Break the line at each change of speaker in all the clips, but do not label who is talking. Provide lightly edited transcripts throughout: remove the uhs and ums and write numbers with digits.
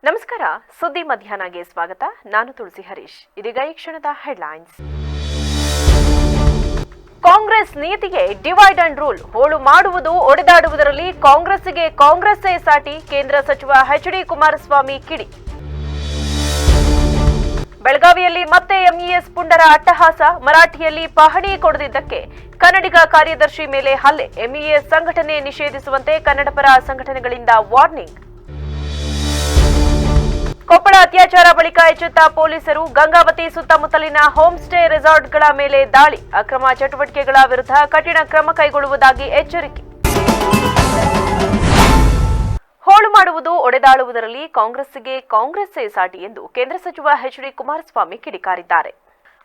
ನಮಸ್ಕಾರ. ಸುದ್ದಿ ಮಧ್ಯಾಹ್ನಗೆ ಸ್ವಾಗತ. ನಾನು ತುಳಸಿ ಹರೀಶ್. ಇದೀಗ ಈ ಕ್ಷಣದ ಹೆಡ್ಲೈನ್ಸ್. ಕಾಂಗ್ರೆಸ್ ನೀತಿಗೆ ಡಿವೈಡ್ ಅಂಡ್ ರೂಲ್. ಹೋಳು ಮಾಡುವುದು ಒಡೆದಾಡುವುದರಲ್ಲಿ ಕಾಂಗ್ರೆಸ್ಸೇ ಸಾಟಿ. ಕೇಂದ್ರ ಸಚಿವ ಎಚ್.ಡಿ. ಕುಮಾರಸ್ವಾಮಿ ಕಿಡಿ. ಬೆಳಗಾವಿಯಲ್ಲಿ ಮತ್ತೆ ಎಂಇಎಸ್ ಪುಂಡರ ಅಟ್ಟಹಾಸ. ಮರಾಠಿಯಲ್ಲಿ ಪಹಣಿ ಕೊಡದಿದ್ದಕ್ಕೆ ಕನ್ನಡಿಗ ಕಾರ್ಯದರ್ಶಿ ಮೇಲೆ ಹಲ್ಲೆ. ಎಂಇಎಸ್ ಸಂಘಟನೆ ನಿಷೇಧಿಸುವಂತೆ ಕನ್ನಡಪರ ಸಂಘಟನೆಗಳಿಂದ ವಾರ್ನಿಂಗ್. ಕೊಪ್ಪಳ ಅತ್ಯಾಚಾರ ಬಳಿಕ ಎಚ್ಚೆತ್ತ ಪೊಲೀಸರು. ಗಂಗಾವತಿ ಸುತ್ತಮುತ್ತಲಿನ ಹೋಮ್ ಸ್ಟೇ ರೆಸಾರ್ಟ್ಗಳ ಮೇಲೆ ದಾಳಿ. ಅಕ್ರಮ ಚಟುವಟಿಕೆಗಳ ವಿರುದ್ಧ ಕಠಿಣ ಕ್ರಮ ಕೈಗೊಳ್ಳುವುದಾಗಿ ಎಚ್ಚರಿಕೆ. ಹೋಳು ಮಾಡುವುದು ಒಡೆದಾಳುವುದರಲ್ಲಿ ಕಾಂಗ್ರೆಸ್ಸೇ ಸಾಟಿ ಎಂದು ಕೇಂದ್ರ ಸಚಿವ ಎಚ್.ಡಿ. ಕುಮಾರಸ್ವಾಮಿ ಕಿಡಿಕಾರಿದ್ದಾರೆ.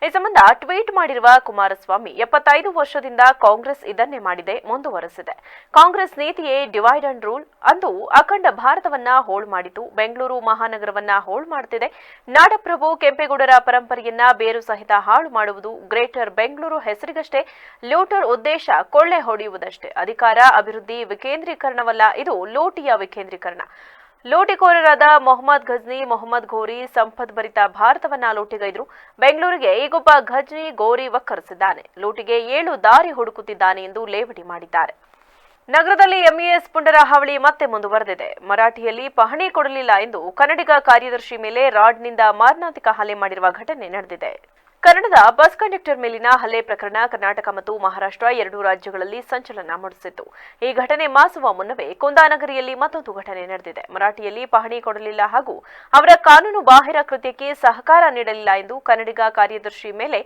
ಈ ಸಂಬಂಧ ಟ್ವೀಟ್ ಮಾಡಿರುವ ಕುಮಾರಸ್ವಾಮಿ, 75 ವರ್ಷದಿಂದ ಕಾಂಗ್ರೆಸ್ ಇದನ್ನೇ ಮಾಡಿದೆ, ಮುಂದುವರೆಸಿದೆ. ಕಾಂಗ್ರೆಸ್ ನೀತಿಯೇ ಡಿವೈಡ್ ಅಂಡ್ ರೂಲ್. ಅಂದು ಅಖಂಡ ಭಾರತವನ್ನ ಹೋಳು ಮಾಡಿತು. ಬೆಂಗಳೂರು ಮಹಾನಗರವನ್ನ ಹೋಳು ಮಾಡುತ್ತಿದೆ. ನಾಡಪ್ರಭು ಕೆಂಪೇಗೌಡರ ಪರಂಪರೆಯನ್ನ ಬೇರು ಸಹಿತ ಹಾಳು ಮಾಡುವುದು. ಗ್ರೇಟರ್ ಬೆಂಗಳೂರು ಹೆಸರಿಗಷ್ಟೇ. ಲೂಟರ್ ಉದ್ದೇಶ ಕೊಳ್ಳೆ ಹೊಡೆಯುವುದಷ್ಟೇ. ಅಧಿಕಾರ ಅಭಿವೃದ್ಧಿ ವಿಕೇಂದ್ರೀಕರಣವಲ್ಲ, ಇದು ಲೂಟಿಯ ವಿಕೇಂದ್ರೀಕರಣ. ಲೂಟಿಕೋರರಾದ ಮೊಹಮ್ಮದ್ ಘಜ್ನಿ, ಮೊಹಮ್ಮದ್ ಘೋರಿ ಸಂಪದ್ಭರಿತ ಭಾರತವನ್ನ ಲೂಟಿಗೈದ್ರು. ಬೆಂಗಳೂರಿಗೆ ಈಗೊಬ್ಬ ಘಜ್ನಿ ಗೋರಿ ವಕ್ಕರಿಸಿದ್ದಾನೆ. ಲೂಟಿಗೆ 7 ದಾರಿ ಹುಡುಕುತ್ತಿದ್ದಾನೆ ಎಂದು ಲೇವಡಿ ಮಾಡಿದ್ದಾರೆ. ನಗರದಲ್ಲಿ ಎಂಇಎಸ್ ಪುಂಡರ ಹಾವಳಿ ಮತ್ತೆ ಮುಂದುವರೆದಿದೆ. ಮರಾಠಿಯಲ್ಲಿ ಪಹಣಿ ಕೊಡಲಿಲ್ಲ ಎಂದು ಕನ್ನಡಿಗ ಕಾರ್ಯದರ್ಶಿ ಮೇಲೆ ರಾಡ್ನಿಂದ ಮಾರಣಾಂತಿಕ ಹಲ್ಲೆ ಮಾಡಿರುವ ಘಟನೆ ನಡೆದಿದೆ. ಕನ್ನಡದ ಬಸ್ ಕಂಡಕ್ಟರ್ ಮೇಲಿನ ಹಲ್ಲೆ ಪ್ರಕರಣ ಕರ್ನಾಟಕ ಮತ್ತು ಮಹಾರಾಷ್ಟ್ರ ಎರಡೂ ರಾಜ್ಯಗಳಲ್ಲಿ ಸಂಚಲನ ಮೂಡಿಸಿತ್ತು. ಈ ಘಟನೆ ಮಾಸುವ ಮುನ್ನವೇ ಕುಂದಾನಗರಿಯಲ್ಲಿ ಮತ್ತೊಂದು ಘಟನೆ ನಡೆದಿದೆ. ಮರಾಠಿಯಲ್ಲಿ ಪಹಣಿ ಕೊಡಲಿಲ್ಲ ಹಾಗೂ ಅವರ ಕಾನೂನು ಬಾಹಿರ ಕೃತ್ಯಕ್ಕೆ ಸಹಕಾರ ನೀಡಲಿಲ್ಲ ಎಂದು ಕನ್ನಡಿಗ ಕಾರ್ಯದರ್ಶಿ ಮೇಲೆ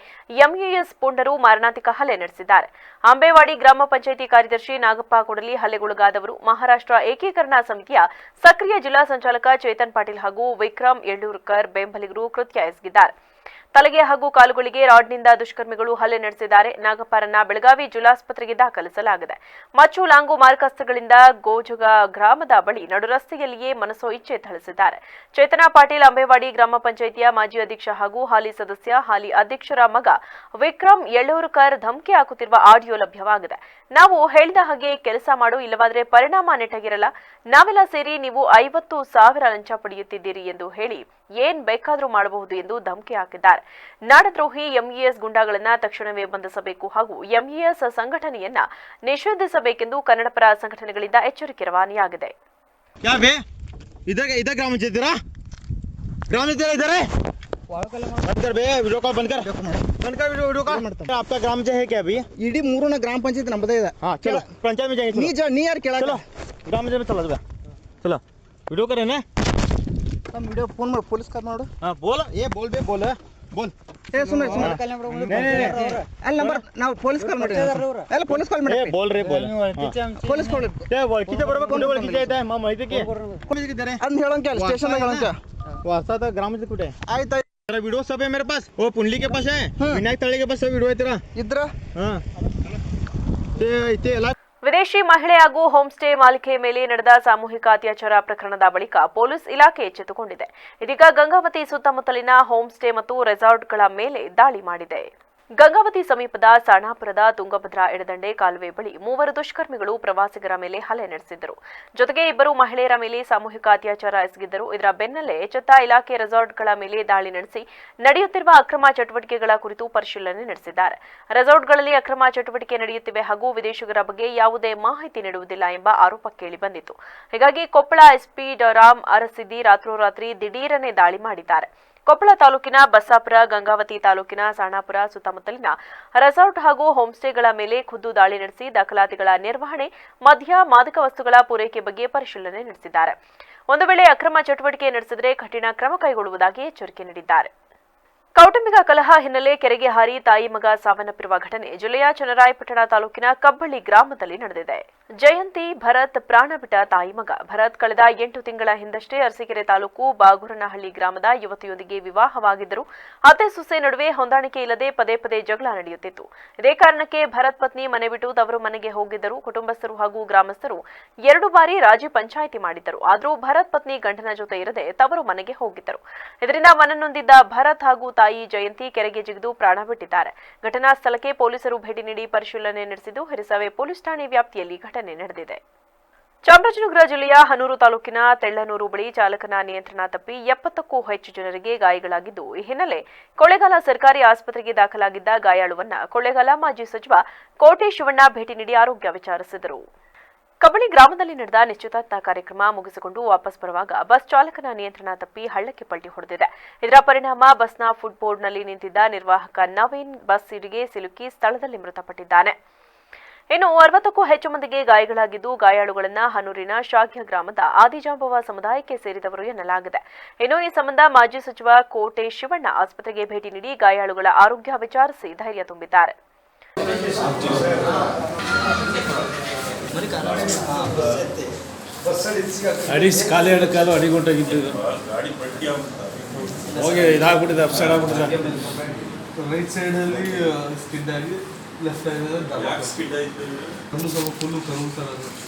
ಎಂಇಎಸ್ ಪುಂಡರು ಮಾರಣಾಂತಿಕ ಹಲ್ಲೆ ನಡೆಸಿದ್ದಾರೆ. ಅಂಬೇವಾಡಿ ಗ್ರಾಮ ಪಂಚಾಯಿತಿ ಕಾರ್ಯದರ್ಶಿ ನಾಗಪ್ಪ ಕೊಡಲಿ ಹಲ್ಲೆಗೊಳಗಾದವರು. ಮಹಾರಾಷ್ಟ್ರ ಏಕೀಕರಣ ಸಮಿತಿಯ ಸಕ್ರಿಯ ಜಿಲ್ಲಾ ಸಂಚಾಲಕ ಚೇತನ್ ಪಾಟೀಲ್ ಹಾಗೂ ವಿಕ್ರಮ್ ಯಳ್ಳೂರ್ಕರ್ ಬೆಂಬಲಿಗರು ಕೃತ್ಯ ಎಸಗಿದ್ದಾರೆ. ತಲೆಗೆ ಹಾಗೂ ಕಾಲುಗಳಿಗೆ ರಾಡ್ನಿಂದ ದುಷ್ಕರ್ಮಿಗಳು ಹಲ್ಲೆ ನಡೆಸಿದ್ದಾರೆ. ನಾಗಪ್ಪರನ್ನ ಬೆಳಗಾವಿ ಜಿಲ್ಲಾಸ್ಪತ್ರೆಗೆ ದಾಖಲಿಸಲಾಗಿದೆ. ಮಚ್ಚು ಲಾಂಗು ಮಾರಕಾಸ್ತ್ರಗಳಿಂದ ಗೋಜಗ ಗ್ರಾಮದ ಬಳಿ ನಡು ರಸ್ತೆಯಲ್ಲಿಯೇ ಮನಸೋ ಇಚ್ಛೆ ಥಳಿಸಿದ್ದಾರೆ. ಚೇತನ ಪಾಟೀಲ್ ಅಂಬೇವಾಡಿ ಗ್ರಾಮ ಪಂಚಾಯಿತಿಯ ಮಾಜಿ ಅಧ್ಯಕ್ಷ ಹಾಗೂ ಹಾಲಿ ಸದಸ್ಯ. ಹಾಲಿ ಅಧ್ಯಕ್ಷರ ಮಗ ವಿಕ್ರಮ್ ಯಳ್ಳೂರ್ಕರ್ ಧಮಕಿ ಹಾಕುತ್ತಿರುವ ಆಡಿಯೋ ಲಭ್ಯವಾಗಿದೆ. ನಾವು ಹೇಳಿದ ಹಾಗೆ ಕೆಲಸ ಮಾಡು, ಇಲ್ಲವಾದ್ರೆ ಪರಿಣಾಮ ನೆಟ್ಟಗಿರಲ್ಲ. ನಾವೆಲ್ಲ ಸೇರಿ ನೀವು 50,000 ಲಂಚ ಪಡೆಯುತ್ತಿದ್ದೀರಿ ಎಂದು ಹೇಳಿ ಏನ್ ಬೇಕಾದರೂ ಮಾಡಬಹುದು ಎಂದು ಧಮಕಿ ಹಾಕಿದ್ದಾರೆ. ನಾಡದ್ರೋಹಿ ಎಂಇಎಸ್ ಗುಂಡಾಗಳನ್ನ ತಕ್ಷಣವೇ ಬಂಧಿಸಬೇಕು ಹಾಗೂ ಎಂಇಎಸ್ ಸಂಘಟನೆಯನ್ನ ನಿಷೇಧಿಸಬೇಕೆಂದು ಕನ್ನಡಪರ ಸಂಘಟನೆಗಳಿಂದ ಎಚ್ಚರಿಕೆ ರವಾನೆಯಾಗಿದೆ.
आपका ग्राम जो है क्या अभी
इडी मूरू ना ग्राम पंचायत नंबर दे
हाँ चलो पंचायत में जाएंगे
नी यार केला
चलो ग्राम पंचायत में चलो वीडियो करे ना
हम वीडियो फोन में पुलिस का मारो
हाँ बोल ये बोल बे बोल बोल
ए सुन अल नंबर ನಾವು ಪೊಲೀಸ್ ಕಾಲ್ ಮಾಡಿ ಎಲ್ಲ ಪೊಲೀಸ್ ಕಾಲ್ ಮಾಡಿ
बोल रे बोल
ಪೊಲೀಸ್ ಕಾಲ್
ते ओळखीचे बरोबर कोणी ओळखीचे आहेत मग माहिती की कोणी किती रे
अंद ಹೇಳೋಂಗೆ ಸ್ಟೇಷನ್ ಗೆ ಹೇಳೋಂಗೆ
वासा तो ग्राम पंचायत कुठे
ಆಯ್ತು
तेरा वीडियो सब है मेरे पास वो पुंडली के पास है विनायक तळे के पास सब वीडियो है तेरा
ಇದ್ರ
हाँ ते ಎಲ್ಲ
ವಿದೇಶಿ ಮಹಿಳೆ ಹಾಗೂ ಹೋಮ್ ಸ್ಟೇ ಮಾಲೀಕೆ ಮೇಲೆ ನಡೆದ ಸಾಮೂಹಿಕ ಅತ್ಯಾಚಾರ ಪ್ರಕರಣದ ಬಳಿಕ ಪೊಲೀಸ್ ಇಲಾಖೆ ಎಚ್ಚೆತ್ತುಕೊಂಡಿದೆ. ಇದೀಗ ಗಂಗಾವತಿ ಸುತ್ತಮುತ್ತಲಿನ ಹೋಮ್ ಸ್ಟೇ ಮತ್ತು ರೆಸಾರ್ಟ್ಗಳ ಮೇಲೆ ದಾಳಿ ಮಾಡಿದೆ. ಗಂಗಾವತಿ ಸಮೀಪದ ಸಾಣಾಪುರದ ತುಂಗಭದ್ರಾ ಎಡದಂಡೆ ಕಾಲುವೆ ಬಳಿ 3 ದುಷ್ಕರ್ಮಿಗಳು ಪ್ರವಾಸಿಗರ ಮೇಲೆ ಹಲ್ಲೆ ನಡೆಸಿದ್ದರು. ಜೊತೆಗೆ 2 ಮಹಿಳೆಯರ ಮೇಲೆ ಸಾಮೂಹಿಕ ಅತ್ಯಾಚಾರ ಎಸಗಿದ್ದರು. ಇದರ ಬೆನ್ನಲ್ಲೇ ಎಚ್ಚೆತ್ತ ಇಲಾಖೆ ರೆಸಾರ್ಟ್ಗಳ ಮೇಲೆ ದಾಳಿ ನಡೆಸಿ ನಡೆಯುತ್ತಿರುವ ಅಕ್ರಮ ಚಟುವಟಿಕೆಗಳ ಕುರಿತು ಪರಿಶೀಲನೆ ನಡೆಸಿದ್ದಾರೆ. ರೆಸಾರ್ಟ್ಗಳಲ್ಲಿ ಅಕ್ರಮ ಚಟುವಟಿಕೆ ನಡೆಯುತ್ತಿವೆ ಹಾಗೂ ವಿದೇಶಿಗರ ಬಗ್ಗೆ ಯಾವುದೇ ಮಾಹಿತಿ ನೀಡುವುದಿಲ್ಲ ಎಂಬ ಆರೋಪ ಕೇಳಿ ಬಂದಿತ್ತು. ಹೀಗಾಗಿ ಕೊಪ್ಪಳ ಎಸ್ಪಿ ರಾಮ್ ಅರಸಿದ್ದಿ ರಾತ್ರೋರಾತ್ರಿ ದಿಢೀರನೆ ದಾಳಿ ಮಾಡಿದ್ದಾರೆ. ಕೊಪ್ಪಳ ತಾಲೂಕಿನ ಬಸ್ಸಾಪುರ, ಗಂಗಾವತಿ ತಾಲೂಕಿನ ಸಾಣಾಪುರ ಸುತ್ತಮುತ್ತಲಿನ ರೆಸಾರ್ಟ್ ಹಾಗೂ ಹೋಂಸ್ಟೇಗಳ ಮೇಲೆ ಖುದ್ದು ದಾಳಿ ನಡೆಸಿ ದಾಖಲಾತಿಗಳ ನಿರ್ವಹಣೆ, ಮದ್ಯ, ಮಾದಕ ವಸ್ತುಗಳ ಪೂರೈಕೆ ಬಗ್ಗೆ ಪರಿಶೀಲನೆ ನಡೆಸಿದ್ದಾರೆ. ಒಂದು ವೇಳೆ ಅಕ್ರಮ ಚಟುವಟಿಕೆ ನಡೆಸಿದರೆ ಕಠಿಣ ಕ್ರಮ ಕೈಗೊಳ್ಳುವುದಾಗಿ ಎಚ್ಚರಿಕೆ ನೀಡಿದ್ದಾರೆ. ಕೌಟುಂಬಿಕ ಕಲಹ ಹಿನ್ನೆಲೆ ಕೆರೆಗೆ ಹಾರಿ ತಾಯಿ ಮಗ ಸಾವನ್ನಪ್ಪಿರುವ ಘಟನೆ ಜಿಲ್ಲೆಯ ಚನ್ನರಾಯಪಟ್ಟಣ ತಾಲೂಕಿನ ಕಬ್ಬಳ್ಳಿ ಗ್ರಾಮದಲ್ಲಿ ನಡೆದಿದೆ. ಜಯಂತಿ ಭರತ್ ಪ್ರಾಣ ಬಿಟ್ಟ ತಾಯಿ ಮಗ. ಭರತ್ ಕಳೆದ 8 ತಿಂಗಳ ಹಿಂದಷ್ಟೇ ಅರಸೀಕೆರೆ ತಾಲೂಕು ಬಾಗೂರನಹಳ್ಳಿ ಗ್ರಾಮದ ಯುವತಿಯೊಂದಿಗೆ ವಿವಾಹವಾಗಿದ್ದರು. ಅತ್ತೆ ಸೊಸೆ ನಡುವೆ ಹೊಂದಾಣಿಕೆ ಇಲ್ಲದೆ ಪದೇ ಪದೇ ಜಗಳ ನಡೆಯುತ್ತಿತ್ತು. ಇದೇ ಕಾರಣಕ್ಕೆ ಭರತ್ ಪತ್ನಿ ಮನೆ ಬಿಟ್ಟು ತವರು ಮನೆಗೆ ಹೋಗಿದ್ದರು. ಕುಟುಂಬಸ್ಥರು ಹಾಗೂ ಗ್ರಾಮಸ್ಥರು 2 ಬಾರಿ ರಾಜಿ ಪಂಚಾಯಿತಿ ಮಾಡಿದ್ದರು. ಆದರೂ ಭರತ್ ಪತ್ನಿ ಗಂಡನ ಜೊತೆ ಇರದೆ ತವರು ಮನೆಗೆ ಹೋಗಿದ್ದರು. ಇದರಿಂದ ಮನನೊಂದಿದ್ದ ಭರತ್ ಹಾಗೂ ತಾಯಿ ಜಯಂತಿ ಕೆರೆಗೆ ಜಿಗಿದು ಪ್ರಾಣ ಬಿಟ್ಟಿದ್ದಾರೆ. ಘಟನಾ ಸ್ಥಳಕ್ಕೆ ಪೊಲೀಸರು ಭೇಟಿ ನೀಡಿ ಪರಿಶೀಲನೆ ನಡೆಸಿದ್ದು ಹಿರಿಸವೆ ಪೊಲೀಸ್ ಠಾಣೆ ವ್ಯಾಪ್ತಿಯಲ್ಲಿ ಘಟನೆ ನಡೆದಿದೆ. ಚಾಮರಾಜನಗರ ಜಿಲ್ಲೆಯ ಹನೂರು ತಾಲೂಕಿನ ತೆಳ್ಳನೂರು ಬಳಿ ಚಾಲಕನ ನಿಯಂತ್ರಣ ತಪ್ಪಿ 70ಕ್ಕೂ ಹೆಚ್ಚು ಜನರಿಗೆ ಗಾಯಗಳಾಗಿದ್ದು, ಈ ಹಿನ್ನೆಲೆ ಕೊಳ್ಳೇಗಾಲ ಸರ್ಕಾರಿ ಆಸ್ಪತ್ರೆಗೆ ದಾಖಲಾಗಿದ್ದ ಗಾಯಾಳುವನ್ನ ಕೊಳ್ಳೇಗಾಲ ಮಾಜಿ ಸಚಿವ ಕೋಟೆ ಶಿವಣ್ಣ ಭೇಟಿ ನೀಡಿ ಆರೋಗ್ಯ ವಿಚಾರಿಸಿದರು. ಕಬಳಿ ಗ್ರಾಮದಲ್ಲಿ ನಡೆದ ನಿಶ್ಚಿತಾರ್ಥ ಕಾರ್ಯಕ್ರಮ ಮುಗಿಸಿಕೊಂಡು ವಾಪಸ್ ಬರುವಾಗ ಬಸ್ ಚಾಲಕನ ನಿಯಂತ್ರಣ ತಪ್ಪಿ ಹಳ್ಳಕ್ಕೆ ಪಲ್ಟಿ ಹೊಡೆದಿದೆ. ಇದರ ಪರಿಣಾಮ ಬಸ್ನ ಫುಡ್ ಬೋರ್ಡ್ನಲ್ಲಿ ನಿಂತಿದ್ದ ನಿರ್ವಾಹಕ ನವೀನ್ ಬಸ್ ಸಿಡಿಗೆ ಸಿಲುಕಿ ಸ್ಥಳದಲ್ಲಿ ಮೃತಪಟ್ಟಿದ್ದಾನೆ. ಇನ್ನು 60ಕ್ಕೂ ಹೆಚ್ಚು ಮಂದಿಗೆ ಗಾಯಗಳಾಗಿದ್ದು, ಗಾಯಾಳುಗಳನ್ನು ಹನೂರಿನ ಶಾಗ್ಯ ಗ್ರಾಮದ ಆದಿಜಾಂಬವ ಸಮುದಾಯಕ್ಕೆ ಸೇರಿದವರು ಎನ್ನಲಾಗಿದೆ. ಇನ್ನು ಈ ಸಂಬಂಧ ಮಾಜಿ ಸಚಿವ ಕೋಟೆ ಶಿವಣ್ಣ ಆಸ್ಪತ್ರೆಗೆ ಭೇಟಿ ನೀಡಿ ಗಾಯಾಳುಗಳ ಆರೋಗ್ಯ ವಿಚಾರಿಸಿ ಧೈರ್ಯ ತುಂಬಿದ್ದಾರೆ.
ಖಾಲಿ ಕಾಲು ಅಡಿಗೊಂಡಾಗಿದ್ದು ಹೋಗಿ ಇದಾಗ್ಬಿಟ್ಟಿದೆ, ಅಪ್ಸೈಡ್ ಆಗ್ಬಿಟ್ಟಿದೆ.
ರೈಟ್ ಸೈಡಲ್ಲಿ ಸ್ಕಿಡ್ ಆಗಿ ಲೆಫ್ಟ್ ಸೈಡಲ್ಲಿ ಸ್ವಲ್ಪ ಫುಲ್ಲು ಕರುತ್ತಾರೆ.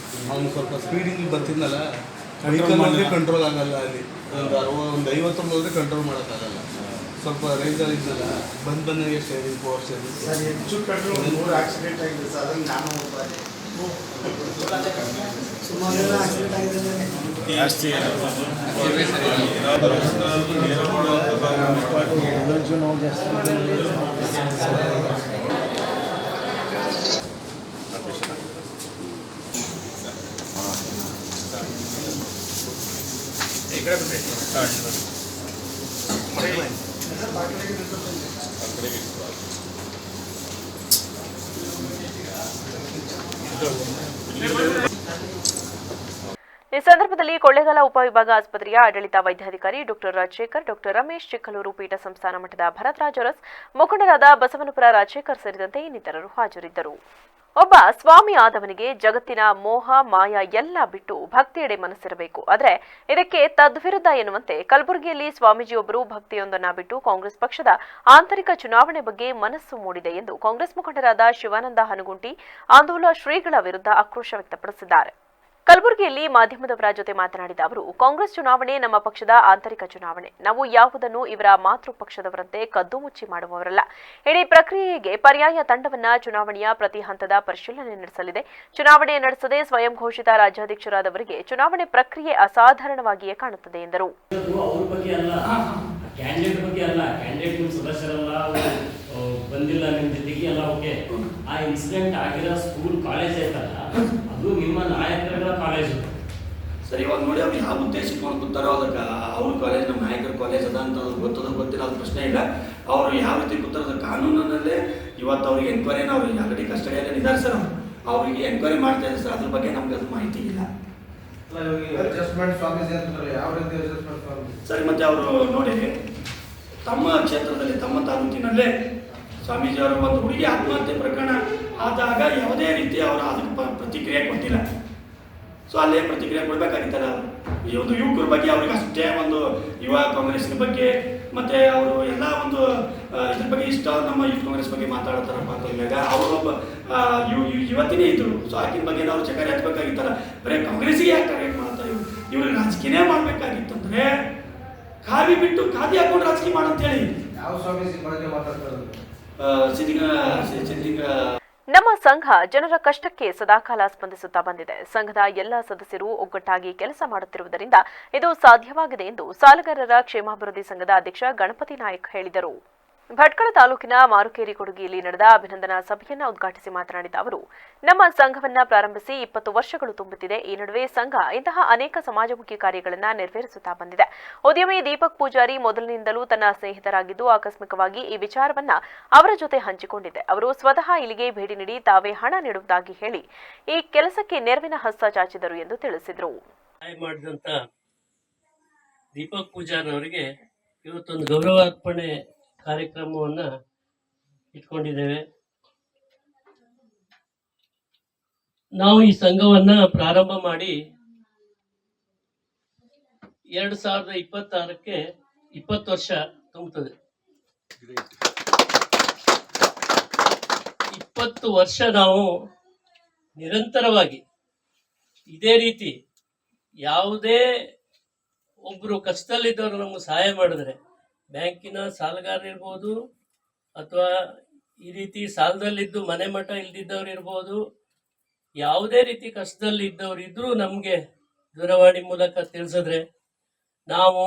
ಅವನು ಸ್ವಲ್ಪ ಸ್ಪೀಡಿಂಗ್ ಬರ್ತಿದ್ನಲ್ಲ, ವೆಹಿಕಲ್ ಅಂದರೆ ಕಂಟ್ರೋಲ್ ಆಗಲ್ಲ. ಅಲ್ಲಿ ಒಂದು 50 ಹೋದರೆ ಕಂಟ್ರೋಲ್ ಮಾಡೋಕ್ಕಾಗಲ್ಲ. ಸ್ವಲ್ಪ ರೈಸಲ್ಲಿ ಇದ್ದಲ್ಲ, ಬಂದಾಗೆ ಸ್ಟೇರಿಂಗ್ ಪವರ್ ಸ್ಟೇರಿಂಗ್
ಸರ್ ಹೆಚ್ಚು ಕಡಿಮೆ 3 ಆಕ್ಸಿಡೆಂಟ್ ಆಗಿದೆ ಸರ್. ಅದನ್ನು ನಾನು ಸುಮಾರು ಆಕ್ಸಿಡೆಂಟ್ ಆಗಿದೆ
ಜಾಸ್ತಿ
ಈ ಸಂದರ್ಭದಲ್ಲಿ ಕೊಳ್ಳೇಗಾಲ ಉಪವಿಭಾಗ ಆಸ್ಪತ್ರೆಯ ಆಡಳಿತ ವೈದ್ಯಾಧಿಕಾರಿ ಡಾ ರಾಜಶೇಖರ್, ಡಾ ರಮೇಶ್, ಚಿಕ್ಕಲೂರು ಪೀಠ ಸಂಸ್ಥಾನ ಮಠದ ಭರತರಾಜ್ ಅರಸ್, ಮುಖಂಡರಾದ ಬಸವನಪುರ ರಾಜಶೇಖರ್ ಸೇರಿದಂತೆ ಇನ್ನಿತರರು ಹಾಜರಿದ್ದರು. ಒಬ್ಬ ಸ್ವಾಮಿ ಆದವನಿಗೆ ಜಗತ್ತಿನ ಮೋಹ ಮಾಯ ಎಲ್ಲ ಬಿಟ್ಟು ಭಕ್ತಿಯೆಡೆ ಮನಸ್ಸಿರಬೇಕು. ಆದರೆ ಇದಕ್ಕೆ ತದ್ವಿರುದ್ಧ ಎನ್ನುವಂತೆ ಕಲಬುರಗಿಯಲ್ಲಿ ಸ್ವಾಮೀಜಿಯೊಬ್ಬರು ಭಕ್ತಿಯೊಂದನ್ನು ಬಿಟ್ಟು ಕಾಂಗ್ರೆಸ್ ಪಕ್ಷದ ಆಂತರಿಕ ಚುನಾವಣೆ ಬಗ್ಗೆ ಮನಸ್ಸು ಮೂಡಿದೆ ಎಂದು ಕಾಂಗ್ರೆಸ್ ಮುಖಂಡರಾದ ಶಿವಾನಂದ ಹನಗುಂಟಿ ಆಂದೋಲ ಶ್ರೀಗಳ ವಿರುದ್ಧ ಆಕ್ರೋಶ ವ್ಯಕ್ತಪಡಿಸಿದ್ದಾರೆ. ಕಲಬುರಗಿಯಲ್ಲಿ ಮಾಧ್ಯಮದವರ ಜೊತೆ ಮಾತನಾಡಿದ ಅವರು, ಕಾಂಗ್ರೆಸ್ ಚುನಾವಣೆ ನಮ್ಮ ಪಕ್ಷದ ಆಂತರಿಕ ಚುನಾವಣೆ. ನಾವು ಯಾವುದನ್ನು ಇವರ ಮಾತೃ ಪಕ್ಷದವರಂತೆ ಕದ್ದು ಮುಚ್ಚಿ ಮಾಡುವವರಲ್ಲ. ಇಡೀ ಪ್ರಕ್ರಿಯೆಗೆ ಪರ್ಯಾಯ ತಂಡವನ್ನ ಚುನಾವಣೆಯ ಪ್ರತಿ ಹಂತದ ಪರಿಶೀಲನೆ ನಡೆಸಲಿದೆ. ಚುನಾವಣೆ ನಡೆಸದೆ ಸ್ವಯಂ ಘೋಷಿತ ರಾಜ್ಯಾಧ್ಯಕ್ಷರಾದವರಿಗೆ ಚುನಾವಣೆ ಪ್ರಕ್ರಿಯೆ ಅಸಾಧಾರಣವಾಗಿಯೇ ಕಾಣುತ್ತದೆ ಎಂದರು.
ಬಂದಿಲ್ಲ ನಿಮ್ಮ ಜೊತೆಗೆ ಎಲ್ಲ ಓಕೆ. ಆ ಇನ್ಸಿಡೆಂಟ್ ಆಗಿರೋ ಸ್ಕೂಲ್ ಕಾಲೇಜ್ ಐತಲ್ಲ, ಅದು ನಿಮ್ಮ ನಾಯಕರ ಕಾಲೇಜು.
ಸರಿ, ಇವಾಗ ನೋಡಿ ಅವ್ರು ಯಾವ ಉದ್ದೇಶ ಇಟ್ಕೊಂಡು ಕೂತಾರೋ ಅದಕ್ಕೆ ಅವ್ರ ಕಾಲೇಜ್ ನಮ್ಮ ನಾಯಕರ ಕಾಲೇಜ್ ಅದ ಅಂತ ಅವ್ರಿಗೆ ಗೊತ್ತದ ಗೊತ್ತಿಲ್ಲ, ಅದು ಪ್ರಶ್ನೆ ಇಲ್ಲ. ಅವರು ಯಾವ ರೀತಿ ಕೂತಾರದ ಕಾನೂನಿನಲ್ಲೇ ಇವತ್ತು ಅವ್ರಿಗೆ ಎನ್ಕ್ವೈರಿನ ಅವ್ರಿಗೆ ಆಲ್ರೆಡಿ ಕಸ್ಟಡಿಯಲ್ಲಿ ಇದ್ದಾರೆ ಸರ್. ಅವ್ರಿಗೆ ಎನ್ಕ್ವೈರಿ ಮಾಡ್ತಾ ಇದ್ದಾರೆ ಸರ್, ಅದ್ರ ಬಗ್ಗೆ ನಮ್ಗೆ ಅದು ಮಾಹಿತಿ ಇಲ್ಲ ಸರಿ. ಮತ್ತೆ ಅವರು ನೋಡಿ ತಮ್ಮ ಕ್ಷೇತ್ರದಲ್ಲಿ ತಮ್ಮ ತಾಲೂಕಿನಲ್ಲೇ ಸ್ವಾಮೀಜಿಯವರು ಒಂದು ಹುಡುಗಿ ಆತ್ಮಹತ್ಯೆ ಪ್ರಕರಣ ಆದಾಗ ಯಾವುದೇ ರೀತಿ ಅವರು ಅದಕ್ಕೆ ಪ್ರತಿಕ್ರಿಯೆ ಕೊಟ್ಟಿಲ್ಲ. ಸೊ ಅಲ್ಲೇ ಪ್ರತಿಕ್ರಿಯೆ ಕೊಡಬೇಕಾಗಿತ್ತಲ್ಲ. ಈ ಒಂದು ಯುವಕರ ಬಗ್ಗೆ ಅವ್ರಿಗೆ ಅಷ್ಟೇ ಒಂದು ಯುವ ಕಾಂಗ್ರೆಸ್ನ ಬಗ್ಗೆ ಮತ್ತು ಅವರು ಎಲ್ಲ ಒಂದು ಇದ್ರ ಬಗ್ಗೆ ಇಷ್ಟ ನಮ್ಮ ಯೂತ್ ಕಾಂಗ್ರೆಸ್ ಬಗ್ಗೆ ಮಾತಾಡ್ತಾರಪ್ಪ ಅಂತಂದಾಗ ಅವರು ಒಬ್ಬ ಯುವತಿನೇ ಇದ್ದರು. ಸೊ ಆಕಿನ ಬಗ್ಗೆ ನಾವು ಚಕಾರಿ ಹಚ್ಚಬೇಕಾಗಿತ್ತಲ್ಲ. ಬರೀ ಕಾಂಗ್ರೆಸ್ಸಿಗೆ ಯಾಕೆ ಟಾರ್ಗೆಟ್ ಮಾಡ್ತಾರೆ ಇವ್ರಿಗೆ ರಾಜಕೀಯನೇ ಮಾಡಬೇಕಾಗಿತ್ತಂದ್ರೆ ಖಾದಿ ಬಿಟ್ಟು ಖಾದಿ ಹಾಕೊಂಡು ರಾಜಕೀಯ ಮಾಡಂತೇಳಿ ಯಾವ ಸ್ವಾಮೀಜಿ ಬಗ್ಗೆ ಮಾತಾಡ್ತಾರೆ.
ನಮ್ಮ ಸಂಘ ಜನರ ಕಷ್ಟಕ್ಕೆ ಸದಾಕಾಲ ಸ್ಪಂದಿಸುತ್ತಾ ಬಂದಿದೆ. ಸಂಘದ ಎಲ್ಲ ಸದಸ್ಯರು ಒಗ್ಗಟ್ಟಾಗಿ ಕೆಲಸ ಮಾಡುತ್ತಿರುವುದರಿಂದ ಇದು ಸಾಧ್ಯವಾಗಿದೆ ಎಂದು ಸಾಲಗಾರರ ಕ್ಷೇಮಾಭಿವೃದ್ಧಿ ಸಂಘದ ಅಧ್ಯಕ್ಷ ಗಣಪತಿ ನಾಯಕ್ ಹೇಳಿದರು. ಭಟ್ಕಳ ತಾಲೂಕಿನ ಮಾರುಕೇರಿ ಕೊಡುಗಿಯಲ್ಲಿ ನಡೆದ ಅಭಿನಂದನಾ ಸಭೆಯನ್ನು ಉದ್ಘಾಟಿಸಿ ಮಾತನಾಡಿದ ಅವರು, ನಮ್ಮ ಸಂಘವನ್ನ ಪ್ರಾರಂಭಿಸಿ 20 ವರ್ಷಗಳು ತುಂಬುತ್ತಿದೆ. ಈ ನಡುವೆ ಸಂಘ ಇಂತಹ ಅನೇಕ ಸಮಾಜಮುಖಿ ಕಾರ್ಯಗಳನ್ನು ನೆರವೇರಿಸುತ್ತಾ ಬಂದಿದೆ. ಉದ್ಯಮಿ ದೀಪಕ್ ಪೂಜಾರಿ ಮೊದಲಿನಿಂದಲೂ ತನ್ನ ಸ್ನೇಹಿತರಾಗಿದ್ದು ಆಕಸ್ಮಿಕವಾಗಿ ಈ ವಿಚಾರವನ್ನ ಅವರ ಜೊತೆ ಹಂಚಿಕೊಂಡಿದೆ. ಅವರು ಸ್ವತಃ ಇಲ್ಲಿಗೆ ಭೇಟಿ ನೀಡಿ ತಾವೇ ಹಣ ನೀಡುವುದಾಗಿ ಹೇಳಿ ಈ ಕೆಲಸಕ್ಕೆ ನೆರವಿನ ಹಸ್ತ ಚಾಚಿದರು ಎಂದು ತಿಳಿಸಿದರು.
ದೀಪಕ್ ಪೂಜಾರಿ ಅವರಿಗೆ ಇವತ್ತೊಂದು ಗೌರವಾರ್ಪಣೆ ಕಾರ್ಯಕ್ರಮವನ್ನು ಇಟ್ಕೊಂಡಿದ್ದೇವೆ. ನಾವು ಈ ಸಂಘವನ್ನ ಪ್ರಾರಂಭ ಮಾಡಿ 2026ಕ್ಕೆ 20 ವರ್ಷ ತುಂಬುತ್ತದೆ. 20 ವರ್ಷ ನಾವು ನಿರಂತರವಾಗಿ ಇದೇ ರೀತಿ ಯಾವುದೇ ಒಬ್ರು ಕಷ್ಟದಲ್ಲಿದ್ದವರು ನಮಗೆ ಸಹಾಯ ಮಾಡಿದ್ರೆ, ಬ್ಯಾಂಕಿನ ಸಾಲಗಾರ ಇರ್ಬೋದು ಅಥವಾ ಈ ರೀತಿ ಸಾಲದಲ್ಲಿದ್ದು ಮನೆ ಮಠ ಇಲ್ದಿದ್ದವ್ರು ಇರ್ಬೋದು, ಯಾವುದೇ ರೀತಿ ಕಷ್ಟದಲ್ಲಿ ಇದ್ದವರು ಇದ್ರೂ ನಮಗೆ ದೂರವಾಣಿ ಮೂಲಕ ತಿಳಿಸಿದ್ರೆ ನಾವು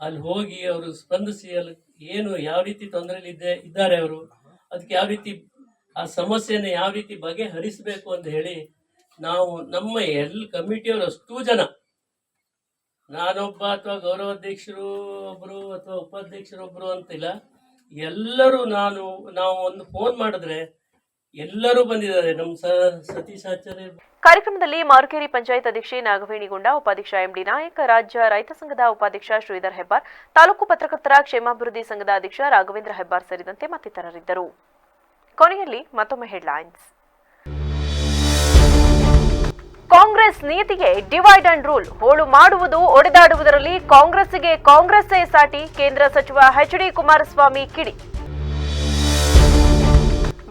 ಅಲ್ಲಿ ಹೋಗಿ ಅವರು ಸ್ಪಂದಿಸಿ ಅಲ್ಲಿ ಏನು ಯಾವ ರೀತಿ ತೊಂದರೆಯಲ್ಲಿ ಇದ್ದಾರೆ ಅವರು, ಅದಕ್ಕೆ ಯಾವ ರೀತಿ ಆ ಸಮಸ್ಯೆನ ಯಾವ ರೀತಿ ಬಗೆಹರಿಸಬೇಕು ಅಂತ ಹೇಳಿ ನಾವು ನಮ್ಮ ಕಮಿಟಿಯವರು ಅಷ್ಟೂ ಜನ, ನಾನೊಬ್ಬ ಅಥವಾ ಗೌರವಾಧ್ಯಕ್ಷರು ಒಬ್ಬರು ಅಥವಾ ಉಪಾಧ್ಯಕ್ಷರೊಬ್ಬರು ಅಂತಿಲ್ಲ, ಎಲ್ಲರೂ ನಾವು ಒಂದು ಫೋನ್ ಮಾಡಿದ್ರೆ ಎಲ್ಲರೂ ಬಂದಿದ್ದಾರೆ. ನಮ್ಮ ಸತೀಶ್ ಆಚಾರ್ಯ
ಕಾರ್ಯಕ್ರಮದಲ್ಲಿ ಮಾರುಕೇರಿ ಪಂಚಾಯತ್ ಅಧ್ಯಕ್ಷೆ ನಾಗವೇಣಿಗೊಂಡ, ಉಪಾಧ್ಯಕ್ಷ ಎಂಡಿ ನಾಯಕ್, ರಾಜ್ಯ ರೈತ ಸಂಘದ ಉಪಾಧ್ಯಕ್ಷ ಶ್ರೀಧರ್ ಹೆಬ್ಬಾರ್, ತಾಲೂಕು ಪತ್ರಕರ್ತರ ಕ್ಷೇಮಾಭಿವೃದ್ಧಿ ಸಂಘದ ಅಧ್ಯಕ್ಷ ರಾಘವೇಂದ್ರ ಹೆಬ್ಬಾರ್ ಸೇರಿದಂತೆ ಮತ್ತಿತರರಿದ್ದರು. ಕೊನೆಯಲ್ಲಿ ಮತ್ತೊಮ್ಮೆ ಹೆಡ್ಲೈನ್ಸ್. ಕಾಂಗ್ರೆಸ್ ನೀತಿಗೆ ಡಿವೈಡ್ ಅಂಡ್ ರೂಲ್, ಹೋಳು ಮಾಡುವುದು ಒಡೆದಾಡುವುದರಲ್ಲಿ ಕಾಂಗ್ರೆಸ್ಸಿಗೆ ಕಾಂಗ್ರೆಸ್ಸೇ ಸಾಟಿ, ಕೇಂದ್ರ ಸಚಿವ ಎಚ್.ಡಿ. ಕುಮಾರಸ್ವಾಮಿ ಕಿಡಿ.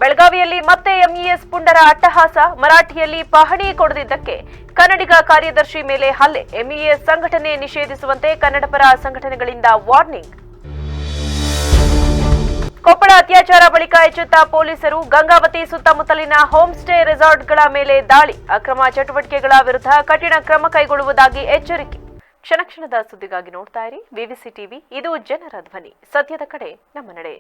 ಬೆಳಗಾವಿಯಲ್ಲಿ ಮತ್ತೆ ಎಂಇಎಸ್ ಪುಂಡರ ಅಟ್ಟಹಾಸ, ಮರಾಠಿಯಲ್ಲಿ ಪಹಣಿ ಕೊಡದಿದ್ದಕ್ಕೆ ಕನ್ನಡಿಗ ಕಾರ್ಯದರ್ಶಿ ಮೇಲೆ ಹಲ್ಲೆ, ಎಂಇಎಸ್ ಸಂಘಟನೆ ನಿಷೇಧಿಸುವಂತೆ ಕನ್ನಡಪರ ಸಂಘಟನೆಗಳಿಂದ ವಾರ್ನಿಂಗ್. ಕೊಪ್ಪಳ ಅತ್ಯಾಚಾರ ಬಳಿಕ ಎಚ್ಚೆತ್ತ ಪೊಲೀಸರು, ಗಂಗಾವತಿ ಸುತ್ತಮುತ್ತಲಿನ ಹೋಮ್ ಸ್ಟೇ ರೆಸಾರ್ಟ್ಗಳ ಮೇಲೆ ದಾಳಿ, ಅಕ್ರಮ ಚಟುವಟಿಕೆಗಳ ವಿರುದ್ಧ ಕಠಿಣ ಕ್ರಮ ಕೈಗೊಳ್ಳುವುದಾಗಿ ಎಚ್ಚರಿಕೆ. ಕ್ಷಣ ಕ್ಷಣದ ಸುದ್ದಿಗಾಗಿ ನೋಡ್ತಾ ಇರಿ ವಿವಿಸಿ ಟಿವಿ, ಇದು ಜನರ ಧ್ವನಿ, ಸತ್ಯದ ಕಡೆ ನಮ್ಮ ನಡೆ.